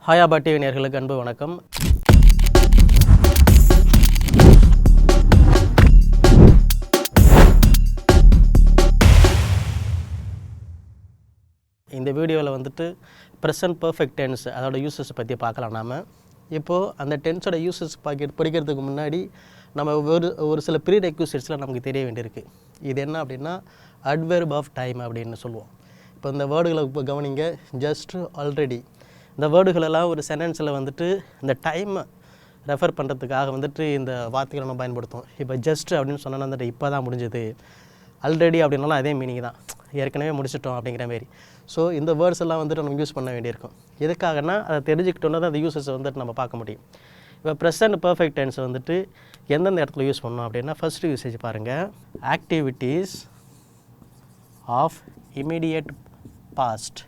ஹாயாபா TV நேயர்களுக்கு அன்பு வணக்கம். இந்த வீடியோவில் வந்துட்டு ப்ரெசன்ட் பர்ஃபெக்ட் டென்ஸ் அதோட யூசஸ் பற்றி பார்க்கலாம். நாம் இப்போது அந்த டென்ஸோட யூசஸ் படிக்கிறதுக்கு முன்னாடி நம்ம ஒரு சில ப்ரீ ரெக்யூசிட்ஸ்லாம் நமக்கு தெரிய வேண்டியிருக்கு. இது என்ன அப்படின்னா அட்வெர்ப் ஆஃப் டைம் அப்படின்னு சொல்லுவோம். இப்போ இந்த வேர்டுகளை இப்போ கவனிங்க. ஜஸ்ட், ஆல்ரெடி, இந்த வேர்டுகளெல்லாம் ஒரு சென்டென்ஸில் வந்துட்டு இந்த டைமை ரெஃபர் பண்ணுறதுக்காக வந்துட்டு இந்த வார்த்தைகளை நம்ம பயன்படுத்துவோம். இப்போ ஜஸ்ட் அப்படின்னு சொன்னோன்னா வந்துட்டு இப்போ தான் முடிஞ்சது. ஆல்ரெடி அப்படின்னாலும் அதே மீனிங் தான், ஏற்கனவே முடிச்சிட்டோம் அப்படிங்கிற மாரி. ஸோ இந்த வேர்ட்ஸ் எல்லாம் வந்துட்டு நம்ம யூஸ் பண்ண வேண்டியிருக்கும். எதுக்காகனா அதை தெரிஞ்சுக்கிட்டோன்னா தான் அந்த யூசஸை வந்துட்டு நம்ம பார்க்க முடியும். இப்போ ப்ரெசன்ட் பர்ஃபெக்ட் டென்ஸ் வந்துட்டு எந்தெந்த இடத்துல யூஸ் பண்ணோம் அப்படின்னா ஃபஸ்ட்டு யூசேஜ் பாருங்கள். Activities of immediate past.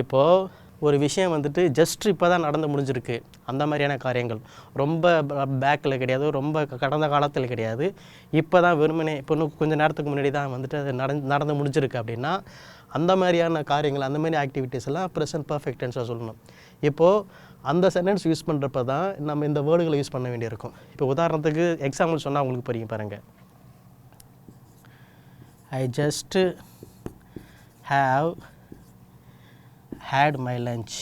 இப்போது ஒரு விஷயம் வந்துட்டு ஜஸ்ட் இப்போ தான் நடந்து முடிஞ்சிருக்கு, அந்த மாதிரியான காரியங்கள் ரொம்ப பேக்கில் கிடையாது, ரொம்ப கடந்த காலத்தில் கிடையாது, இப்போ தான் வெறுமனே இப்போ இன்னும் கொஞ்சம் நேரத்துக்கு முன்னாடி தான் வந்துட்டு அது நடந்து முடிஞ்சிருக்கு அப்படின்னா அந்த மாதிரியான காரியங்கள், அந்த மாதிரி ஆக்டிவிட்டீஸ் எல்லாம் ப்ரெசன்ட் பர்ஃபெக்ட் டென்ஸாக சொல்லணும். இப்போது அந்த சென்டென்ஸ் யூஸ் பண்ணுறப்ப தான் நம்ம இந்த வேர்டுகளை யூஸ் பண்ண வேண்டியிருக்கும். இப்போ உதாரணத்துக்கு எக்ஸாம்பிள் சொன்னால் உங்களுக்கு புரியும் பாருங்கள். I just have had my lunch.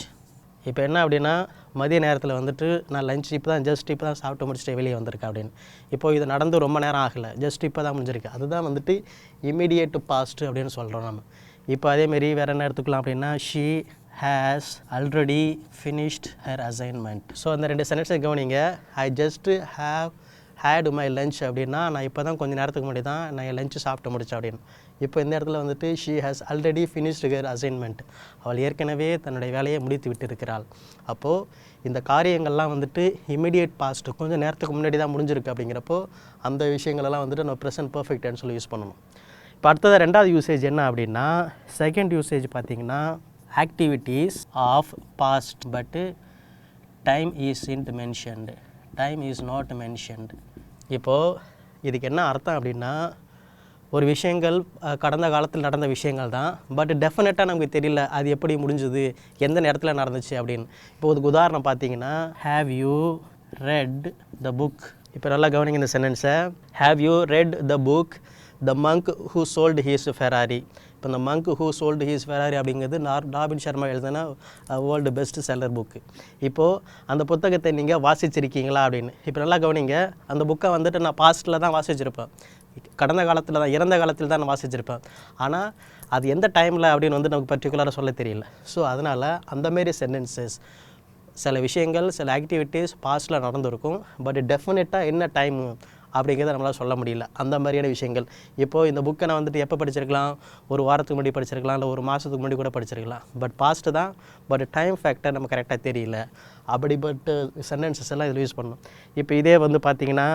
இப்போ என்ன அப்படின்னா மதிய நேரத்தில் வந்துட்டு நான் லஞ்ச் இப்போ தான் சாப்பிட்டு முடிச்சுட்டு வெளியே வந்திருக்கேன் அப்படின்னு. இப்போது இது நடந்து ரொம்ப நேரம் ஆகலை, ஜஸ்ட் இப்போ தான் முடிஞ்சிருக்கு. அதுதான் வந்துட்டு இமீடியட் பாஸ்ட் அப்படின்னு சொல்கிறோம் நம்ம. இப்போ அதேமாரி வேறு என்ன எடுத்துக்கலாம் அப்படின்னா she has already finished her assignment. So அந்த ரெண்டு சென்டென்ஸை கவனிங்க. I just have had my lunch அப்படின்னா நான் இப்போ தான் கொஞ்சம் நேரத்துக்கு முன்னாடி தான் நான் என் லஞ்சு சாப்பிட்டு முடித்தேன் அப்படின்னு. இப்போ இந்த இடத்துல வந்துட்டு she has already finished her assignment. அவள் ஏற்கனவே தன்னுடைய வேலையை முடித்து விட்டு இருக்கிறாள். அப்போது இந்த காரியங்கள்லாம் வந்துட்டு இமீடியட் பாஸ்ட், கொஞ்சம் நேரத்துக்கு முன்னாடி தான் முடிஞ்சிருக்கு. அப்படிங்கிறப்போ அந்த விஷயங்களெல்லாம் வந்துட்டு நம்ம ப்ரெசன்ட் பர்ஃபெக்ட் டென்ஸில் யூஸ் பண்ணணும். இப்போ அடுத்தது ரெண்டாவது யூசேஜ் என்ன அப்படின்னா செகண்ட் யூசேஜ் பார்த்திங்கன்னா activities of past but time is in mentioned, time is not mentioned. இப்போது இதுக்கு என்ன அர்த்தம் அப்படின்னா ஒரு விஷயங்கள் கடந்த காலத்தில் நடந்த விஷயங்கள் தான், பட் டெஃபினட்டாக நமக்கு தெரியல அது எப்படி முடிஞ்சுது, எந்த நேரத்தில் நடந்துச்சு அப்படின்னு. இப்போ ஒரு உதாரணம் பார்த்தீங்கன்னா have you read the book. இப்போ நல்லா கவனிங்க இந்த சென்டென்ஸை. Have you read the book the monk who sold his Ferrari. இப்போ இந்த monk who sold his Ferrari அப்படிங்கிறது ராபின் சர்மா எழுதின வேர்ல்டு பெஸ்ட் செல்லர் புக்கு. இப்போது அந்த புத்தகத்தை நீங்கள் வாசிச்சிருக்கீங்களா அப்படின்னு. இப்போ நல்லா கவனிங்க. அந்த புக்கை வந்துட்டு நான் பாஸ்ட்டில் தான் வாசிச்சிருப்பேன், கடந்த காலத்தில் தான், இறந்த காலத்தில் தான் நான் வாசிச்சிருப்பேன். ஆனால் அது எந்த டைமில் அப்படின்னு வந்து நமக்கு பர்டிகுலராக சொல்ல தெரியல. ஸோ அதனால் அந்தமாரி சென்டென்சஸ், சில விஷயங்கள், சில ஆக்டிவிட்டீஸ் பாஸ்ட்டில் நடந்திருக்கும், பட் டெஃபினட்டாக என்ன டைம் அப்படிங்கிறத நம்மளால் சொல்ல முடியல. அந்த மாதிரியான விஷயங்கள். இப்போது இந்த புக்கை நான் வந்துட்டு எப்போ படிச்சிருக்கலாம், ஒரு வாரத்துக்கு முன்னாடி படிச்சிருக்கலாம், இல்லை ஒரு மாதத்துக்கு முன்னாடி கூட படிச்சிருக்கலாம், பட் பாஸ்ட்டு தான், பட் டைம் ஃபேக்டர் நம்ம கரெக்டாக தெரியல. அப்படிப்பட்ட சென்டென்சஸ் எல்லாம் இதில் யூஸ் பண்ணணும். இப்போ இதே வந்து பார்த்திங்கன்னா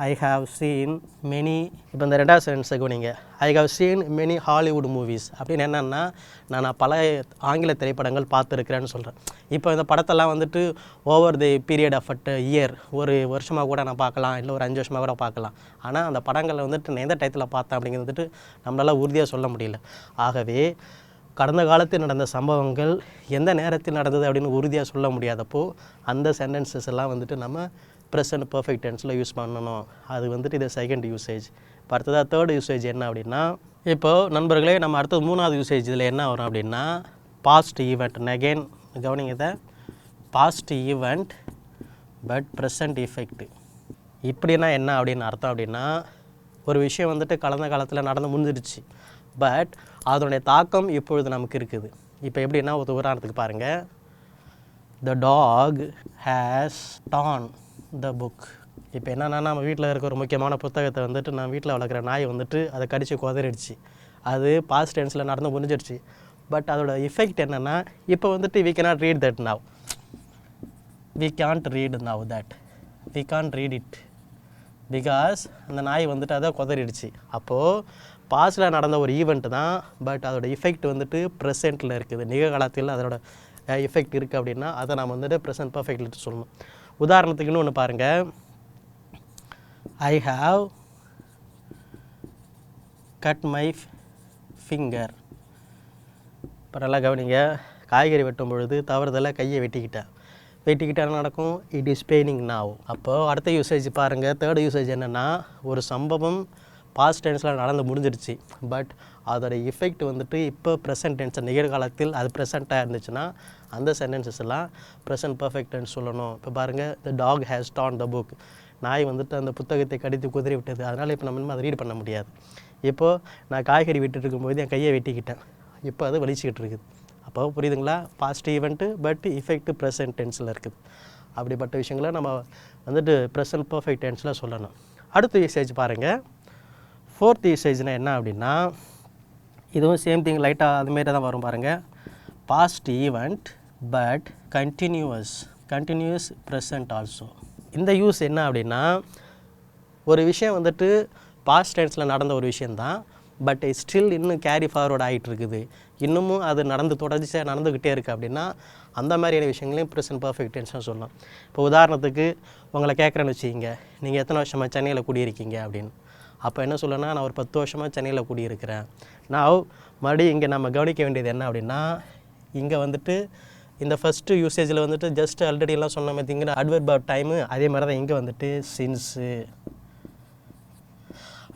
ஐ ஹாவ் சீன் மெனி. இப்போ இந்த ரெண்டாவது சென்டென்ஸை கவனிங்க. I have seen many Hollywood movies அப்படின்னு என்னென்னா நான் பல ஆங்கில திரைப்படங்கள் பார்த்துருக்கிறேன்னு சொல்கிறேன். இப்போ இந்த படத்தெல்லாம் வந்துட்டு over the period of year, ஒரு வருஷமாக கூட நான் பார்க்கலாம், இல்லை ஒரு 5 வருஷமாக கூட பார்க்கலாம். ஆனால் அந்த படங்களில் வந்துட்டு நான் எந்த டயத்தில் பார்த்தேன் அப்படிங்கிறது வந்துட்டு நம்மளால் உறுதியாக சொல்ல முடியல. ஆகவே கடந்த காலத்தில் நடந்த சம்பவங்கள் எந்த நேரத்தில் நடந்தது அப்படின்னு உறுதியாக சொல்ல முடியாதப்போ அந்த சென்டென்சஸ் எல்லாம் வந்துட்டு நம்ம ப்ரெசன்ட் பர்ஃபெக்ட் டென்ஸில் யூஸ் பண்ணணும். அது வந்துட்டு இது செகண்ட் யூசேஜ். இப்போ அடுத்ததாக தேர்ட் யூசேஜ் என்ன அப்படின்னா, இப்போது நண்பர்களே நம்ம அடுத்தது மூணாவது யூசேஜ் இதில் என்ன வரும் அப்படின்னா பாஸ்ட் ஈவெண்ட். அகெயின் கவனிங்க இதை, past event but present effect. இப்படின்னா என்ன அப்படின்னு அர்த்தம் அப்படின்னா ஒரு விஷயம் வந்துட்டு கடந்த காலத்தில் நடந்து முடிஞ்சிருச்சு, பட் அதனுடைய தாக்கம் இப்பொழுது நமக்கு இருக்குது. இப்போ எப்படின்னா ஒரு உதாரணத்துக்கு பாருங்கள். The dog has torn the book. இப்போ என்னென்னா நம்ம வீட்டில் இருக்க ஒரு முக்கியமான புத்தகத்தை வந்துட்டு நான் வீட்டில் வளர்க்குற நாய் வந்துட்டு அதை கடித்து குதறிடுச்சு. அது பாஸ்ட் டென்ஸில் நடந்து முடிஞ்சிடுச்சு, பட் அதோட எஃபெக்ட் என்னென்னா இப்போ வந்துட்டு we cannot read that now, we can't read now that, we can't read it because அந்த நாய் வந்துட்டு அதை குதறிடுச்சு. அப்போது பாஸ்ட்டில் நடந்த ஒரு ஈவெண்ட் தான், பட் அதோட எஃபெக்ட் வந்துட்டு ப்ரெசென்ட்டில் இருக்குது, நிகழ்காலத்தில் அதோட எஃபெக்ட் இருக்குது அப்படின்னா அதை நம்ம வந்துட்டு ப்ரெசன்ட் பர்ஃபெக்ட்ல சொல்லணும். உதாரணத்துக்கு இன்னொன்று பாருங்கள். I have cut my finger. இப்போ நல்லா கவனிங்க. காய்கறி வெட்டும் பொழுது தவறுதலாக கையை வெட்டிக்கிட்டா என்ன நடக்கும்? இட் இஸ் பெயினிங் நாவ். அப்போது அடுத்த யூசேஜ் பாருங்கள். தேர்ட் யூசேஜ் என்னென்னா, ஒரு சம்பவம் பாஸ்ட் டென்ஸில் நடந்து முடிஞ்சிருச்சு, பட் அதோட எஃபெக்ட் வந்துட்டு இப்போ ப்ரெசன்ட் டென்ஸ் நிகழ்காலத்தில் அது ப்ரெசண்ட்டாக இருந்துச்சுன்னா அந்த சென்டென்சஸ் எல்லாம் ப்ரெசன்ட் பர்ஃபெக்ட் டென்ஸ் சொல்லணும். இப்போ பாருங்கள், the dog has torn the book. நாய் வந்துட்டு அந்த புத்தகத்தை கடித்து குதிரை விட்டது. அதனால் இப்போ நம்ம அதை ரீட் பண்ண முடியாது. இப்போது நான் காய்கறி விட்டுட்டு இருக்கும்போது என் கையை வெட்டிக்கிட்டேன், இப்போ அது வலிச்சுக்கிட்டு இருக்குது. அப்போ புரியுதுங்களா? Past event but effect present டென்ஸில் இருக்குது. அப்படிப்பட்ட விஷயங்களை நம்ம வந்துட்டு ப்ரெசன்ட் பர்ஃபெக்ட் டென்ஸில் சொல்லணும். அடுத்த யூசேஜ் பாருங்கள். ஃபோர்த் யூசேஜ்னால் என்ன அப்படின்னா, இதுவும் சேம் திங் லைட்டாக அதுமாரி தான் வரும் பாருங்கள். Past event but continues present also. இந்த யூஸ் என்ன அப்படின்னா, ஒரு விஷயம் வந்துட்டு பாஸ்ட் டென்ஸில் நடந்த ஒரு விஷயந்தான், பட் ஸ்டில் இன்னும் கேரி ஃபார்வர்ட் ஆகிட்டு இருக்குது, இன்னமும் அது தொடர்ச்சியாக நடந்துக்கிட்டே இருக்குது அப்படின்னா அந்த மாதிரியான விஷயங்களையும் ப்ரெசன்ட் பர்ஃபெக்ட் டென்ஸ்னு சொல்லலாம். இப்போ உதாரணத்துக்கு உங்களை கேட்குறேன்னு வச்சுக்கிங்க, நீங்கள் எத்தனை வருஷமாக சென்னையில் குடியிருக்கீங்க அப்படின்னு. அப்போ என்ன சொல்லணும்னா, நான் ஒரு 10 வருஷமாக சென்னையில் குடியிருக்கிறேன். நான் மறுபடியும் இங்கே நம்ம கவனிக்க வேண்டியது என்ன அப்படின்னா, இங்கே வந்துட்டு இந்த ஃபஸ்ட்டு யூசேஜில் வந்துட்டு ஜஸ்ட் ஆல்ரெடியெல்லாம் சொன்ன மாதிரி அட்வர்ப் ஆஃப் டைமு, அதே மாதிரி தான் இங்கே வந்துட்டு சின்ஸு,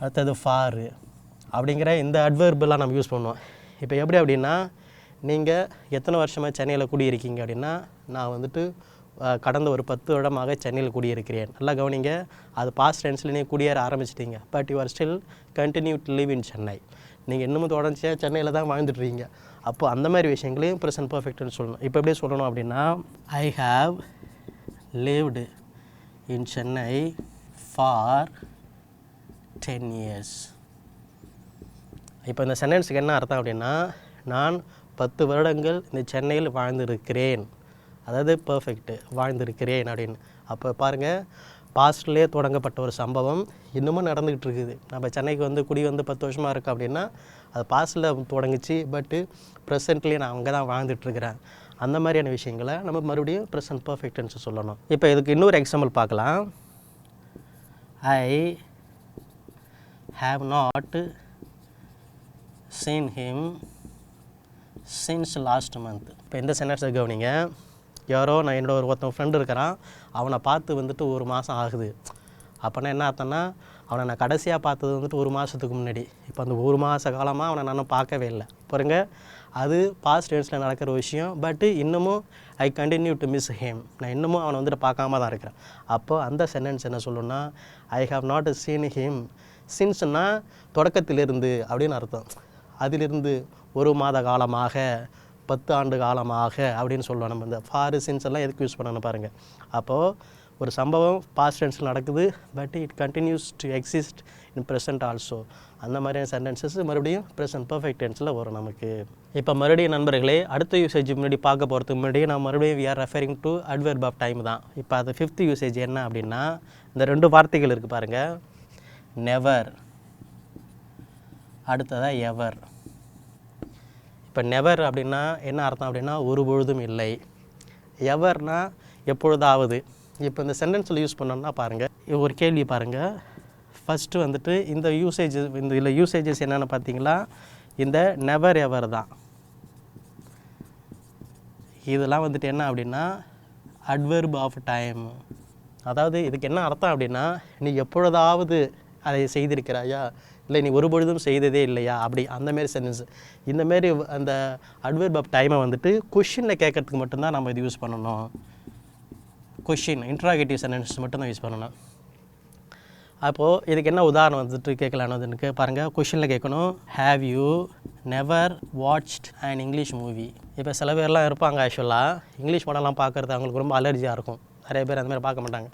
அடுத்தது ஃபாரு அப்படிங்கிற இந்த அட்வர்பெல்லாம் நம்ம யூஸ் பண்ணுவோம். இப்போ எப்படி அப்படின்னா, நீங்கள் எத்தனை வருஷமாக சென்னையில் குடியிருக்கீங்க அப்படின்னா, நான் வந்துட்டு கடந்த ஒரு 10 வருடமாக சென்னையில் குடியிருக்கிறேன். நல்லா கவனிங்க, அது பாஸ்ட் டென்ஸில் நீங்கள் குடியேற ஆரம்பிச்சிட்டிங்க, but you are still continue to live in Chennai. நீங்கள் இன்னமும் தொடர்ச்சியாக சென்னையில் தான் வாழ்ந்துட்டுருக்கீங்க. அப்போது அந்த மாதிரி விஷயங்களையும் ப்ரெசன்ட் பர்ஃபெக்ட்னு சொல்லணும். இப்போ எப்படி சொல்லணும் அப்படின்னா, I have lived in Chennai for 10 years. இப்போ இந்த சென்டென்ஸுக்கு என்ன அர்த்தம் அப்படின்னா, நான் 10 வருடங்கள் இந்த சென்னையில் வாழ்ந்திருக்கிறேன், அதாவது பர்ஃபெக்ட்டு வாழ்ந்திருக்கிறேன் அப்படின்னு. அப்போ பாருங்கள், பாஸ்ட்லேயே தொடங்கப்பட்ட ஒரு சம்பவம் இன்னமும் நடந்துக்கிட்டு இருக்குது. நம்ம சென்னைக்கு குடி 10 வருஷமாக இருக்குது அப்படின்னா அது பாஸ்ட்டில் தொடங்குச்சு, பட்டு ப்ரெசென்ட்லேயே நான் அங்கே தான் வாழ்ந்துட்டுருக்கிறேன். அந்த மாதிரியான விஷயங்களை நம்ம மறுபடியும் ப்ரெசன்ட் பர்ஃபெக்ட்னு சொல்லணும். இப்போ இதுக்கு இன்னொரு எக்ஸாம்பிள் பார்க்கலாம். ஐ have not seen him since last month. இப்போ இந்த சென்டென்ஸை கவனிங்க. யாரோ நான் என்னோட ஒருத்தன் ஃப்ரெண்டு இருக்கிறான், அவனை பார்த்து 1 மாதம் ஆகுது. அப்போனா என்ன அர்த்தம்னா, அவனை நான் கடைசியாக பார்த்தது 1 மாதத்துக்கு முன்னாடி. இப்போ அந்த 1 மாத காலமாக அவனை நான் பார்க்கவே இல்லை. பாருங்க, அது பாஸ்ட் டென்ஸில் நடக்கிற விஷயம், பட்டு இன்னமும் I continue to miss him, நான் இன்னமும் அவனை பார்க்காம தான் இருக்கிறேன். அப்போது அந்த சென்டென்ஸ் என்ன சொல்லணும்னா, I have not seen him சின்ஸ்னா தொடக்கத்திலிருந்து அப்படின்னு அர்த்தம். அதிலிருந்து 1 மாத காலமாக, 10 ஆண்டு காலமாக அப்படின்னு சொல்லுவோம். நம்ம இந்த ஃபார் சின்ஸ் எல்லாம் எதுக்கு யூஸ் பண்ணணும் பாருங்கள். அப்போது ஒரு சம்பவம் பாஸ்ட் டென்ஸில் நடக்குது, but it continues to exist in present also. அந்த மாதிரியான சென்டென்சஸ் மறுபடியும் ப்ரெசென்ட் பர்ஃபெக்ட் டென்ஸில் வரும் நமக்கு. இப்போ மறுபடியும் நண்பர்களே, அடுத்த யூசேஜ் முன்னாடி பார்க்க போகிறதுக்கு முன்னாடி நான் மறுபடியும் we are referring to adverb of time தான். இப்போ அது 5th யூசேஜ் என்ன அப்படின்னா, இந்த 2 வார்த்தைகள் இருக்குது பாருங்கள். நெவர், அடுத்ததாக எவர். இப்போ நெவர் அப்படின்னா என்ன அர்த்தம் அப்படின்னா, ஒரு பொழுதும் இல்லை. எவர்னா எப்பொழுதாவது. இப்போ இந்த சென்டென்ஸில் யூஸ் பண்ணோம்னா பாருங்கள், ஒரு கேள்வி பாருங்கள். ஃபஸ்ட்டு இந்த இதில் யூசேஜஸ் என்னென்னு பார்த்தீங்களா, இந்த நெவர் எவர் தான். இதெல்லாம் என்ன அப்படின்னா அட்வர்ப் ஆஃப் டைம். அதாவது இதுக்கு என்ன அர்த்தம் அப்படின்னா, நீ எப்பொழுதாவது அதை செய்திருக்கிறாயா, இல்லை நீ ஒரு பொழுதும் செய்ததே இல்லையா, அப்படி அந்தமாரி சென்டென்ஸ். இந்தமாரி அந்த அட்வர்ப் ஆஃப் டைமை கொஷினில் கேட்கறதுக்கு மட்டும்தான் நம்ம இது யூஸ் பண்ணணும். கொஷின் இன்ட்ராகேட்டிவ் சென்டென்ஸ் மட்டும்தான் யூஸ் பண்ணணும். அப்போது இதுக்கு என்ன உதாரணம் கேட்கலான்னு பாருங்கள். கொஷினில் கேட்கணும், have you never watched an English movie. இப்போ சில பேர்லாம் இருப்பாங்க, ஆக்சுவலாக இங்கிலீஷ் படம்லாம் பார்க்குறது அவங்களுக்கு ரொம்ப அலர்ஜியாக இருக்கும். நிறைய பேர் அந்த மாதிரி பார்க்க மாட்டாங்க.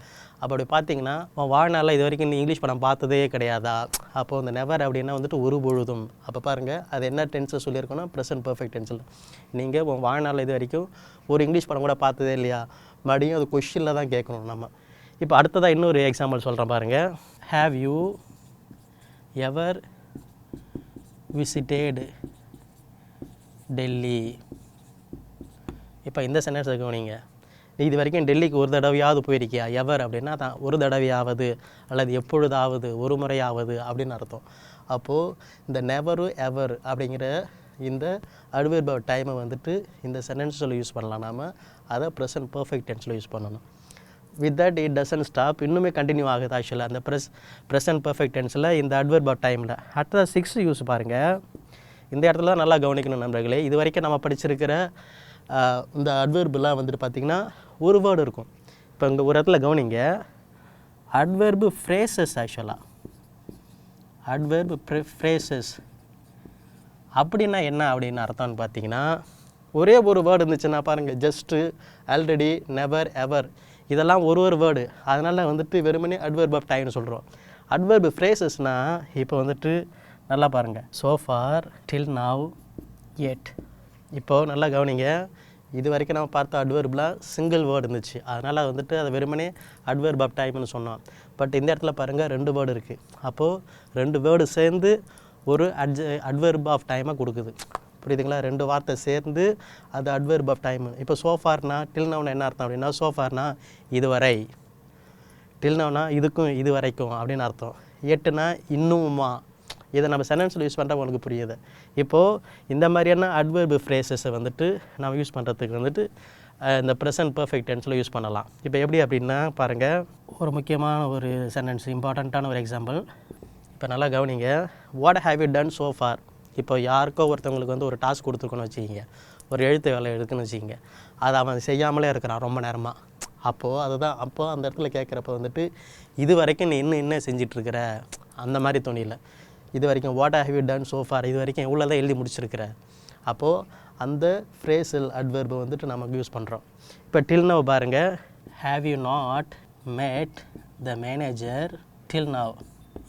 அப்படி பார்த்தீங்கன்னா, வாழ்நாளில் இது வரைக்கும் நீ இங்கிலீஷ் படம் பார்த்ததே கிடையாதா? அப்போது இந்த நெவர் அப்படின்னா ஒரு பொழுதும். அப்போ பாருங்கள், அது என்ன டென்ஸில் சொல்லியிருக்கோன்னா ப்ரெசன்ட் பர்ஃபெக்ட் டென்ஸில். நீங்கள் வாழ்நாளில் இது வரைக்கும் ஒரு இங்கிலீஷ் படம் கூட பார்த்ததே இல்லையா, மறுபடியும் அது கொஷினில் தான் கேட்கணும் நம்ம. இப்போ அடுத்ததாக இன்னொரு எக்ஸாம்பிள் சொல்கிறேன் பாருங்கள். Have you ever visited Delhi. இப்போ இந்த சென்டென்ஸ் கவனிங்க. நீ இது வரைக்கும் டெல்லிக்கு ஒரு தடவையாவது போயிருக்கியா? எவர் அப்படின்னா தான் ஒரு தடவையாவது அல்லது எப்பொழுதாவது, ஒரு முறையாவது அப்படின்னு அர்த்தம். அப்போது இந்த நெவரு எவர் அப்படிங்கிற இந்த adverb of டைமை வந்துட்டு இந்த சென்டென்ஸில் யூஸ் பண்ணலாம். நாம் அதை ப்ரெசன்ட் பர்ஃபெக்ட் டென்ஸில் யூஸ் பண்ணணும். With that it doesn't stop, இன்னுமே கண்டினியூ ஆகுது ஆக்சுவலாக அந்த ப்ரெசன்ட் பர்ஃபெக்ட் டென்ஸில் இந்த adverb of டைமில். அடுத்த 6 யூஸ் பாருங்கள். இந்த இடத்துல தான் நல்லா கவனிக்கணும் நண்பர்களே. இது வரைக்கும் நம்ம படிச்சிருக்கிற இந்த அட்வெர்பெலாம் வந்துட்டு பார்த்திங்கன்னா ஒரு வேர்டு இருக்கும். இப்போ இங்கே ஒரு இடத்துல கவனிங்க, அட்வெர்பு ஃப்ரேசஸ் ஆக்சுவலாக அட்வெர்பு ஃப்ரேசஸ் அப்படின்னா என்ன அப்படின்னு அர்த்தம்னு பார்த்தீங்கன்னா, ஒரே ஒரு வேர்டு இருந்துச்சுன்னா பாருங்கள், ஜஸ்ட்டு, ஆல்ரெடி, நெவர், எவர், இதெல்லாம் ஒரு வேர்டு. அதனால் வந்துட்டு வெறுமனே அட்வெர்ப் ஆஃப் டைம்னு சொல்கிறோம். அட்வெர்பு ஃப்ரேசஸ்னால் இப்போ வந்துட்டு நல்லா பாருங்கள், ஸோ ஃபார், டில் நவ், எட். இப்போது நல்லா கவனிங்க, இது வரைக்கும் நம்ம பார்த்த அட்வெர்ப்லாம் சிங்கிள் வேர்டு இருந்துச்சு. அதனால் வந்துட்டு அதை வெறுமனே அட்வெர்ப் ஆஃப் டைம்னு சொன்னோம். பட் இந்த இடத்துல பாருங்கள் 2 வேர்டு இருக்குது. அப்போது 2 வேர்டு சேர்ந்து ஒரு அட்வெர்ப் ஆஃப் டைமை கொடுக்குது. புரியுதுங்களா? 2 வார்த்தை சேர்ந்து அது அட்வெர்ப் ஆஃப் டைம். இப்போ சோஃபார்னா டில் நவ்னா என்ன அர்த்தம் அப்படின்னா, சோஃபார்னா இதுவரை, டில் நவ்னா இதுக்கும் இது வரைக்கும் அப்படின்னு அர்த்தம். எட்டுனா இன்னுமா. இதை நம்ம சென்டென்ஸில் யூஸ் பண்ணுறா உங்களுக்கு புரியுது. இப்போது இந்த மாதிரியான அட்வெர்பு ஃப்ரேசஸை வந்துட்டு நம்ம யூஸ் பண்ணுறதுக்கு வந்துட்டு இந்த ப்ரெசன்ட் பர்ஃபெக்ட் டென்ஸில் யூஸ் பண்ணலாம். இப்போ எப்படி அப்படின்னா பாருங்கள், ஒரு முக்கியமான ஒரு சென்டென்ஸ், இம்பார்ட்டண்ட்டான ஒரு எக்ஸாம்பிள். இப்போ நல்லா கவனிங்க, what have you done so for. இப்போ யாருக்கோ ஒருத்தவங்களுக்கு வந்து ஒரு டாஸ்க் கொடுத்துருக்கோன்னு வச்சுக்கிங்க, ஒரு எழுத்து வேலை இருக்குன்னு வச்சுக்கிங்க, அதை அவன் செய்யாமலே இருக்கிறான் ரொம்ப நேரமாக. அப்போது அதுதான் அப்போது அந்த இடத்துல கேட்குறப்ப வந்துட்டு இது வரைக்கும் நீ இன்னும் செஞ்சிட்ருக்கிற அந்த மாதிரி தோணியில், இது வரைக்கும் what have you done so for, இது வரைக்கும் எவ்வளோ தான் எழுதி முடிச்சிருக்கிற. அப்போது அந்த ஃப்ரேஸில் அட்வெர்பை வந்துட்டு நமக்கு யூஸ் பண்ணுறோம். இப்போ டில் நவ் பாருங்கள், have you not made the manager till now.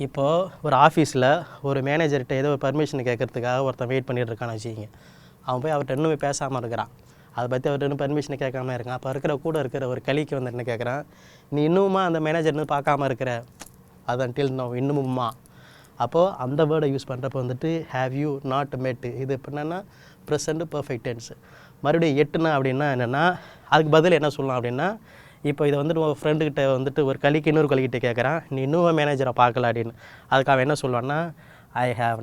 இப்போது ஒரு ஆஃபீஸில் ஒரு மேனேஜர்கிட்ட ஏதோ ஒரு பர்மிஷன் கேட்குறதுக்காக ஒருத்தன் வெயிட் பண்ணிட்டு இருக்கான்னு வச்சுக்கிங்க. அவன் போய் அவர்கிட்ட இன்னுமே பேசாமல் இருக்கிறான், அதை பற்றி அவர்கிட்ட இன்னும் பர்மிஷனை கேட்காம இருக்கான். அப்போ கூட இருக்கிற ஒரு கலிக்கு வந்து என்ன கேட்குறான், நீ இன்னுமா அந்த மேனேஜர்னு பார்க்காம இருக்கிற, அதான் டில் நவ், இன்னுமுமா. அப்போது அந்த வேர்டை யூஸ் பண்ணுறப்போ வந்துட்டு ஹேவ் யூ நாட் மெட், இது எப்படின்னா ப்ரெசண்ட் பர்ஃபெக்ட் டென்ஸ். மறுபடியும் எட்டுனா அப்படின்னா என்னென்னா, அதுக்கு பதில் என்ன சொல்லலாம் அப்படின்னா, இப்போ இதை வந்துட்டு உங்கள் ஃப்ரெண்டுக்கிட்ட வந்துட்டு ஒரு கலிக்கு இன்னொரு கலிக்கிட்ட கேட்குறான், நீ இன்னும் மேனேஜரை பார்க்கல அப்படின்னு. அதுக்கு அவன் என்ன சொல்லுவான்னா, I have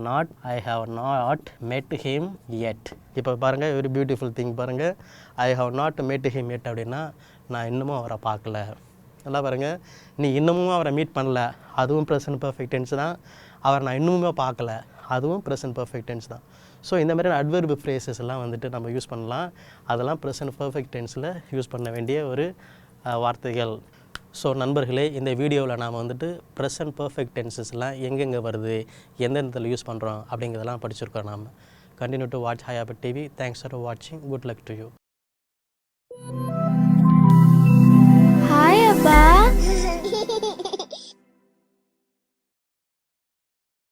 not met him yet. இப்போ பாருங்கள், வெரி பியூட்டிஃபுல் திங் பாருங்கள், I have not met him yet அப்படின்னா நான் இன்னமும் அவரை பார்க்கல. நல்லா பாருங்கள், நீ இன்னமும் அவரை மீட் பண்ணல, அதுவும் ப்ரெசன்ட் பர்ஃபெக்ட் டென்ஸ் தான். அவரை நான் இன்னுமே பார்க்கல, அதுவும் ப்ரெசன்ட் பர்ஃபெக்ட் டென்ஸ் தான். ஸோ இந்த மாதிரி அட்வெர்பு ஃப்ரேசஸ் எல்லாம் வந்துட்டு நம்ம யூஸ் பண்ணலாம். அதெல்லாம் ப்ரெசன்ட் பர்ஃபெக்ட் டென்ஸில் யூஸ் பண்ண வேண்டிய ஒரு வார்த்தைகள். ஸோ நண்பர்களே, இந்த வீடியோவில் நாம் வந்துட்டு ப்ரெசன்ட் பர்ஃபெக்ட் டென்சஸ்லாம் எங்கெங்கே வருது, எந்த இடத்துல யூஸ் பண்ணுறோம் அப்படிங்கிறதெல்லாம் படிச்சிருக்கோம். நாம் continue to watch hi about TV. Thanks for வாட்சிங். Good luck to you.